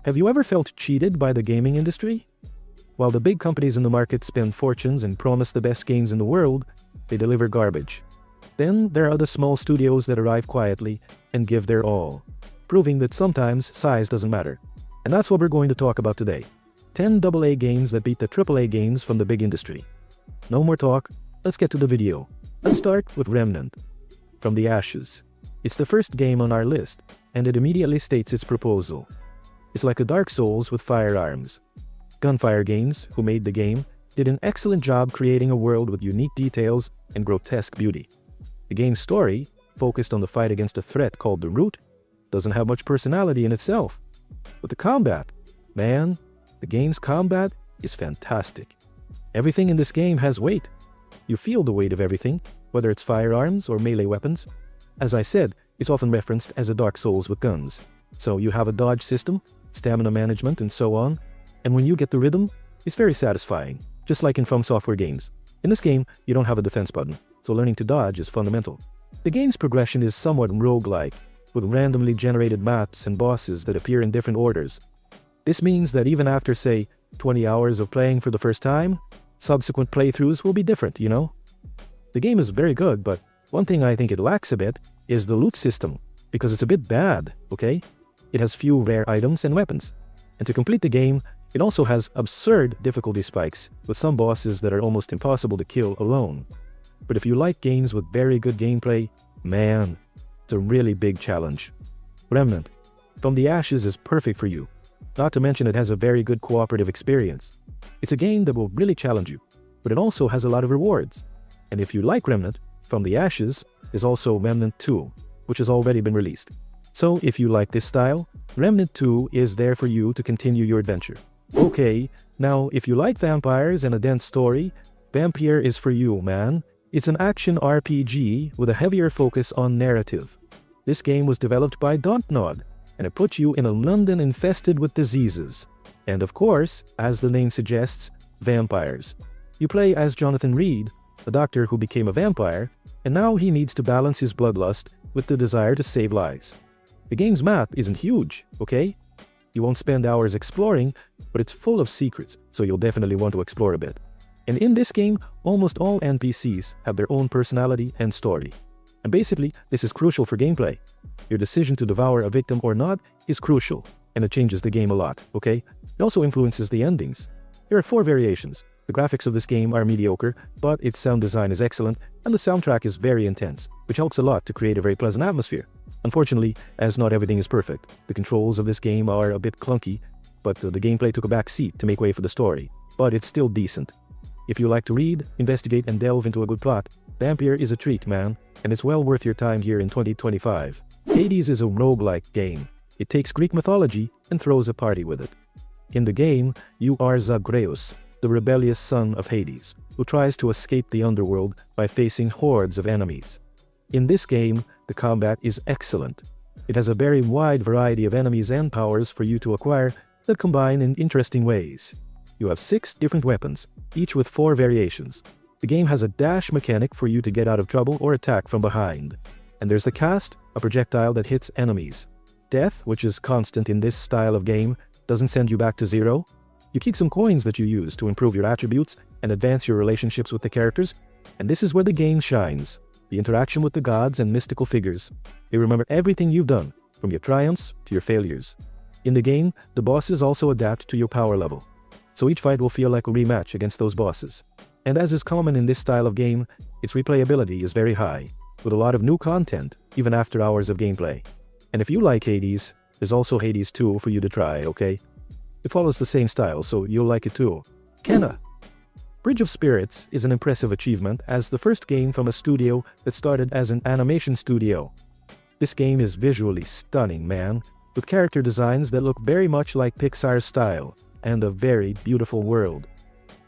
Have you ever felt cheated by the gaming industry? While the big companies in the market spend fortunes and promise the best games in the world, they deliver garbage. Then there are the small studios that arrive quietly and give their all, proving that sometimes size doesn't matter. And that's what we're going to talk about today. 10 AA games that beat the AAA games from the big industry. No more talk, let's get to the video. Let's start with Remnant. From the Ashes. It's the first game on our list, and it immediately states its proposal. It's like a Dark Souls with firearms. Gunfire Games, who made the game, did an excellent job creating a world with unique details and grotesque beauty. The game's story, focused on the fight against a threat called the Root, doesn't have much personality in itself. But the combat, man, the game's combat is fantastic. Everything in this game has weight. You feel the weight of everything, whether it's firearms or melee weapons. As I said, it's often referenced as a Dark Souls with guns. So you have a dodge system, stamina management, and so on. And when you get the rhythm, it's very satisfying, just like in From Software games. In this game, you don't have a defense button, so learning to dodge is fundamental. The game's progression is somewhat roguelike, with randomly generated maps and bosses that appear in different orders. This means that even after, say, 20 hours of playing for the first time, subsequent playthroughs will be different, you know? The game is very good, but one thing I think it lacks a bit is the loot system, because it's a bit bad, okay? It has few rare items and weapons. And to complete the game, it also has absurd difficulty spikes, with some bosses that are almost impossible to kill alone. But if you like games with very good gameplay, man, it's a really big challenge. Remnant, From the Ashes is perfect for you. Not to mention it has a very good cooperative experience. It's a game that will really challenge you, but it also has a lot of rewards. And if you like Remnant, From the Ashes is also Remnant 2, which has already been released. So if you like this style, Remnant 2 is there for you to continue your adventure. Okay, now if you like vampires and a dense story, Vampyr is for you, man. It's an action RPG with a heavier focus on narrative. This game was developed by Dontnod, and it puts you in a London infested with diseases. And of course, as the name suggests, vampires. You play as Jonathan Reed, a doctor who became a vampire, and now he needs to balance his bloodlust with the desire to save lives. The game's map isn't huge, okay? You won't spend hours exploring, but it's full of secrets, so you'll definitely want to explore a bit. And in this game, almost all NPCs have their own personality and story. And basically, this is crucial for gameplay. Your decision to devour a victim or not is crucial, and it changes the game a lot, okay? It also influences the endings. There are 4 variations. The graphics of this game are mediocre, but its sound design is excellent, and the soundtrack is very intense, which helps a lot to create a very pleasant atmosphere. Unfortunately, as not everything is perfect, the controls of this game are a bit clunky, but the gameplay took a back seat to make way for the story. But it's still decent. If you like to read, investigate, and delve into a good plot, Vampyr is a treat, man, and it's well worth your time here in 2025. Hades is a roguelike game. It takes Greek mythology and throws a party with it. In the game, you are Zagreus, the rebellious son of Hades, who tries to escape the underworld by facing hordes of enemies. In this game, the combat is excellent. It has a very wide variety of enemies and powers for you to acquire that combine in interesting ways. You have 6 different weapons, each with 4 variations. The game has a dash mechanic for you to get out of trouble or attack from behind. And there's the cast, a projectile that hits enemies. Death, which is constant in this style of game, doesn't send you back to 0. You keep some coins that you use to improve your attributes and advance your relationships with the characters, and this is where the game shines. The interaction with the gods and mystical figures. They remember everything you've done, from your triumphs to your failures. In the game, the bosses also adapt to your power level, so each fight will feel like a rematch against those bosses. And as is common in this style of game, its replayability is very high, with a lot of new content, even after hours of gameplay. And if you like Hades, there's also Hades 2 for you to try, okay? It follows the same style, so you'll like it too. Kenna. Bridge of Spirits is an impressive achievement as the first game from a studio that started as an animation studio. This game is visually stunning, man, with character designs that look very much like Pixar's style, and a very beautiful world.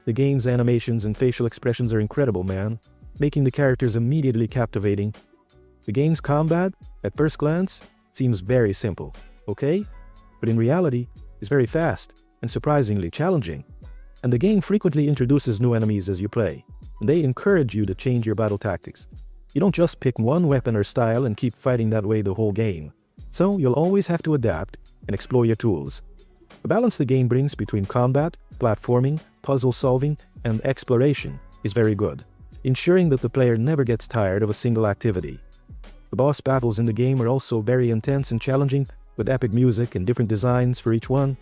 The game's animations and facial expressions are incredible, man, making the characters immediately captivating. The game's combat, at first glance, seems very simple, okay? But in reality, it's very fast and surprisingly challenging. And the game frequently introduces new enemies as you play, and they encourage you to change your battle tactics. You don't just pick one weapon or style and keep fighting that way the whole game. So you'll always have to adapt and explore your tools. The balance the game brings between combat, platforming, puzzle solving, and exploration is very good, ensuring that the player never gets tired of a single activity. The boss battles in the game are also very intense and challenging, with epic music and different designs for each one.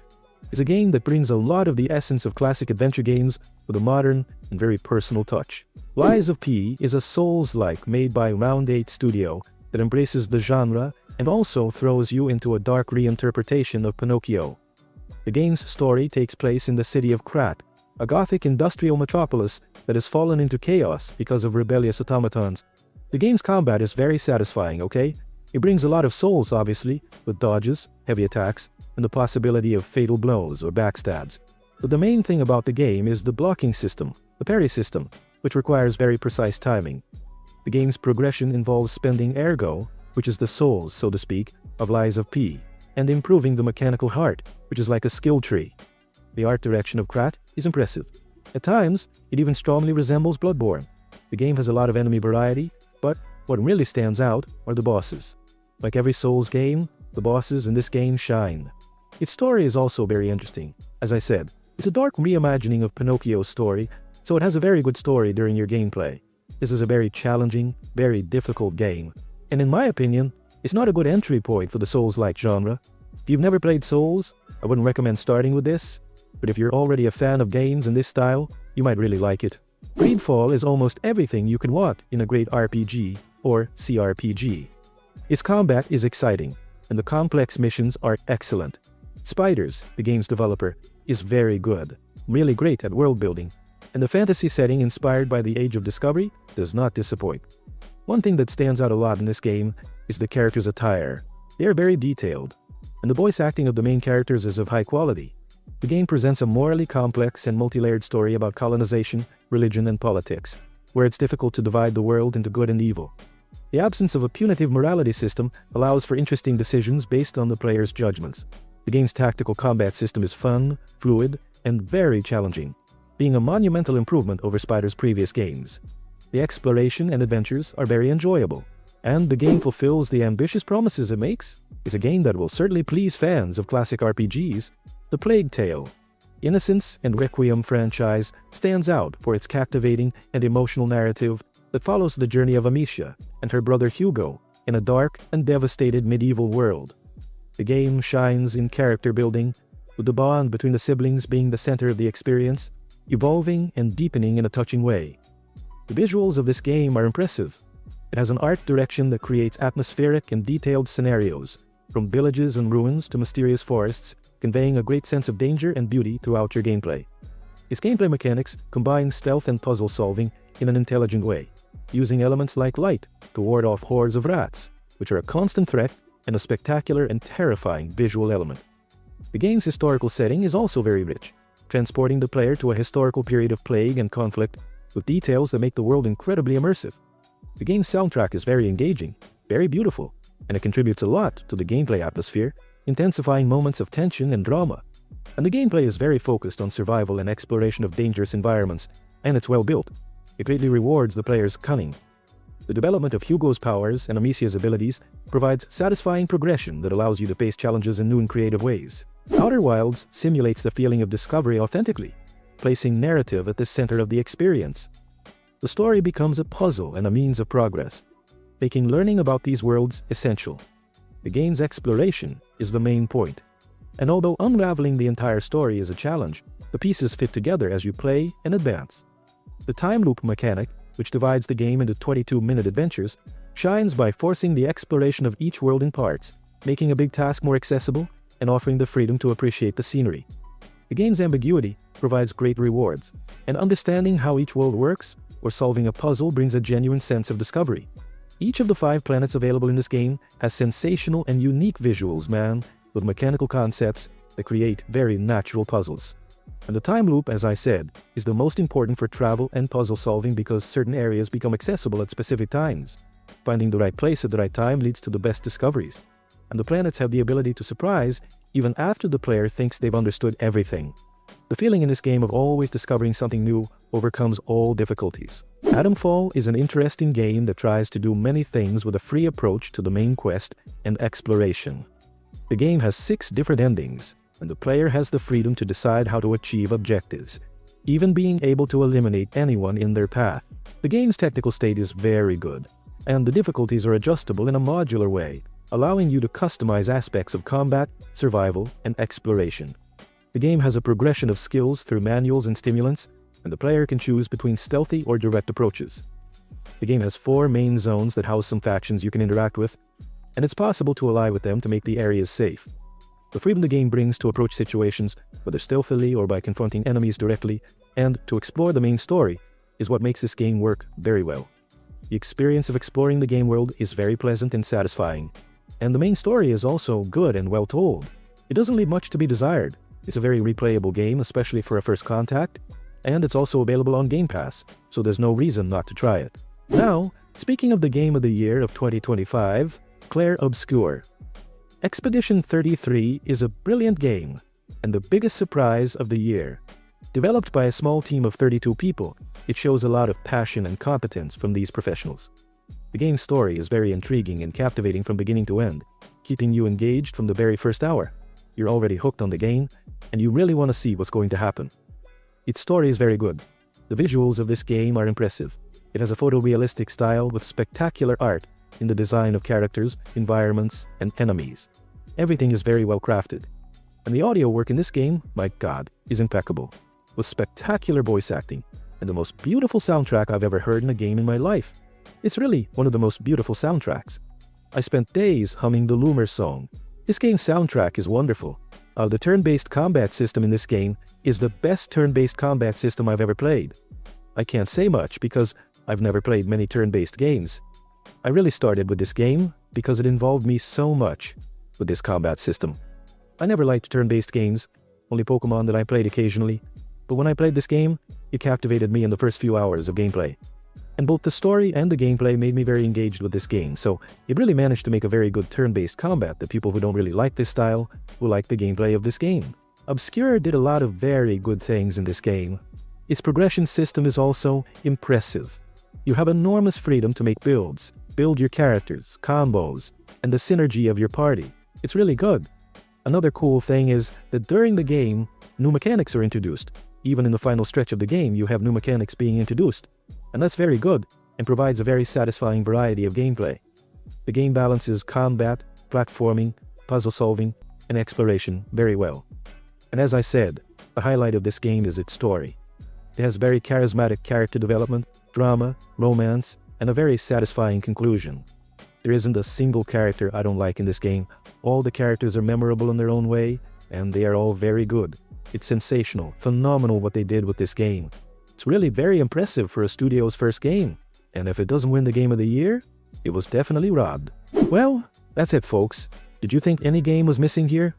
It's a game that brings a lot of the essence of classic adventure games with a modern and very personal touch. Lies of P is a Souls-like made by Round 8 Studio that embraces the genre and also throws you into a dark reinterpretation of Pinocchio. The game's story takes place in the city of Krat, a gothic industrial metropolis that has fallen into chaos because of rebellious automatons. The game's combat is very satisfying, okay? It brings a lot of souls, obviously, with dodges, heavy attacks, and the possibility of fatal blows or backstabs. But the main thing about the game is the blocking system, the parry system, which requires very precise timing. The game's progression involves spending ergo, which is the souls, so to speak, of Lies of P, and improving the mechanical heart, which is like a skill tree. The art direction of Krat is impressive. At times, it even strongly resembles Bloodborne. The game has a lot of enemy variety, but what really stands out are the bosses. Like every Souls game, the bosses in this game shine. Its story is also very interesting. As I said, it's a dark reimagining of Pinocchio's story, so it has a very good story during your gameplay. This is a very challenging, very difficult game, and in my opinion, it's not a good entry point for the Souls-like genre. If you've never played Souls, I wouldn't recommend starting with this, but if you're already a fan of games in this style, you might really like it. Greedfall is almost everything you can want in a great RPG or CRPG. Its combat is exciting, and the complex missions are excellent. Spiders, the game's developer, is very good, really great at world building, and the fantasy setting inspired by the Age of Discovery does not disappoint. One thing that stands out a lot in this game is the characters' attire. They are very detailed, and the voice acting of the main characters is of high quality. The game presents a morally complex and multi-layered story about colonization, religion, and politics, where it's difficult to divide the world into good and evil. The absence of a punitive morality system allows for interesting decisions based on the player's judgments. The game's tactical combat system is fun, fluid, and very challenging, being a monumental improvement over Spider's previous games. The exploration and adventures are very enjoyable, and the game fulfills the ambitious promises it makes. It's a game that will certainly please fans of classic RPGs. The Plague Tale, Innocence, and Requiem franchise stands out for its captivating and emotional narrative that follows the journey of Amicia and her brother Hugo in a dark and devastated medieval world. The game shines in character building, with the bond between the siblings being the center of the experience, evolving and deepening in a touching way. The visuals of this game are impressive. It has an art direction that creates atmospheric and detailed scenarios, from villages and ruins to mysterious forests, conveying a great sense of danger and beauty throughout your gameplay. Its gameplay mechanics combine stealth and puzzle solving in an intelligent way, using elements like light to ward off hordes of rats, which are a constant threat and a spectacular and terrifying visual element. The game's historical setting is also very rich, transporting the player to a historical period of plague and conflict with details that make the world incredibly immersive. The game's soundtrack is very engaging, very beautiful, and it contributes a lot to the gameplay atmosphere, intensifying moments of tension and drama. And the gameplay is very focused on survival and exploration of dangerous environments, and it's well built. It greatly rewards the player's cunning. The development of Hugo's powers and Amicia's abilities provides satisfying progression that allows you to face challenges in new and creative ways. Outer Wilds simulates the feeling of discovery authentically, placing narrative at the center of the experience. The story becomes a puzzle and a means of progress, making learning about these worlds essential. The game's exploration is the main point, and although unraveling the entire story is a challenge, the pieces fit together as you play and advance. The time loop mechanic, which divides the game into 22-minute adventures, shines by forcing the exploration of each world in parts, making a big task more accessible and offering the freedom to appreciate the scenery. The game's ambiguity provides great rewards, and understanding how each world works or solving a puzzle brings a genuine sense of discovery. Each of the 5 planets available in this game has sensational and unique visuals, man, with mechanical concepts that create very natural puzzles. And the time loop, as I said, is the most important for travel and puzzle solving because certain areas become accessible at specific times. Finding the right place at the right time leads to the best discoveries. And the planets have the ability to surprise even after the player thinks they've understood everything. The feeling in this game of always discovering something new overcomes all difficulties. Atomfall is an interesting game that tries to do many things with a free approach to the main quest and exploration. The game has 6 different endings, and the player has the freedom to decide how to achieve objectives, even being able to eliminate anyone in their path. The game's technical state is very good, and the difficulties are adjustable in a modular way, allowing you to customize aspects of combat, survival, and exploration. The game has a progression of skills through manuals and stimulants, and the player can choose between stealthy or direct approaches. The game has 4 main zones that house some factions you can interact with, and it's possible to ally with them to make the areas safe. The freedom the game brings to approach situations, whether stealthily or by confronting enemies directly, and to explore the main story, is what makes this game work very well. The experience of exploring the game world is very pleasant and satisfying, and the main story is also good and well told. It doesn't leave much to be desired. It's a very replayable game, especially for a first contact, and it's also available on Game Pass, so there's no reason not to try it. Now, speaking of the Game of the Year of 2025, Clair Obscure. Expedition 33 is a brilliant game, and the biggest surprise of the year. Developed by a small team of 32 people, it shows a lot of passion and competence from these professionals. The game's story is very intriguing and captivating from beginning to end, keeping you engaged from the very first hour. You're already hooked on the game, and you really want to see what's going to happen. Its story is very good. The visuals of this game are impressive. It has a photorealistic style with spectacular art in the design of characters, environments, and enemies. Everything is very well crafted. And the audio work in this game, my god, is impeccable, with spectacular voice acting, and the most beautiful soundtrack I've ever heard in a game in my life. It's really one of the most beautiful soundtracks. I spent days humming the Loomer song. This game's soundtrack is wonderful. The turn-based combat system in this game is the best turn-based combat system I've ever played. I can't say much because I've never played many turn-based games. I really started with this game because it involved me so much with this combat system. I never liked turn-based games, only Pokemon that I played occasionally, but when I played this game, it captivated me in the first few hours of gameplay. And both the story and the gameplay made me very engaged with this game, so it really managed to make a very good turn-based combat that people who don't really like this style will like the gameplay of this game. Obscure did a lot of very good things in this game. Its progression system is also impressive. You have enormous freedom to make builds, build your characters, combos, and the synergy of your party. It's really good. Another cool thing is that during the game, new mechanics are introduced. Even in the final stretch of the game, you have new mechanics being introduced. And that's very good, and provides a very satisfying variety of gameplay. The game balances combat, platforming, puzzle solving, and exploration very well. And as I said, the highlight of this game is its story. It has very charismatic character development, drama, romance, and a very satisfying conclusion. There isn't a single character I don't like in this game. All the characters are memorable in their own way, and they are all very good. It's sensational, phenomenal what they did with this game. It's really very impressive for a studio's first game, and if it doesn't win the Game of the Year, it was definitely robbed. Well, that's it folks. Did you think any game was missing here?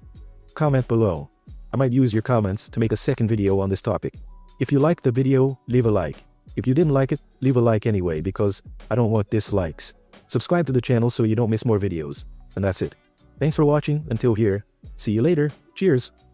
Comment below. I might use your comments to make a second video on this topic. If you liked the video, leave a like. If you didn't like it, leave a like anyway because I don't want dislikes. Subscribe to the channel so you don't miss more videos. And that's it. Thanks for watching until here. See you later. Cheers.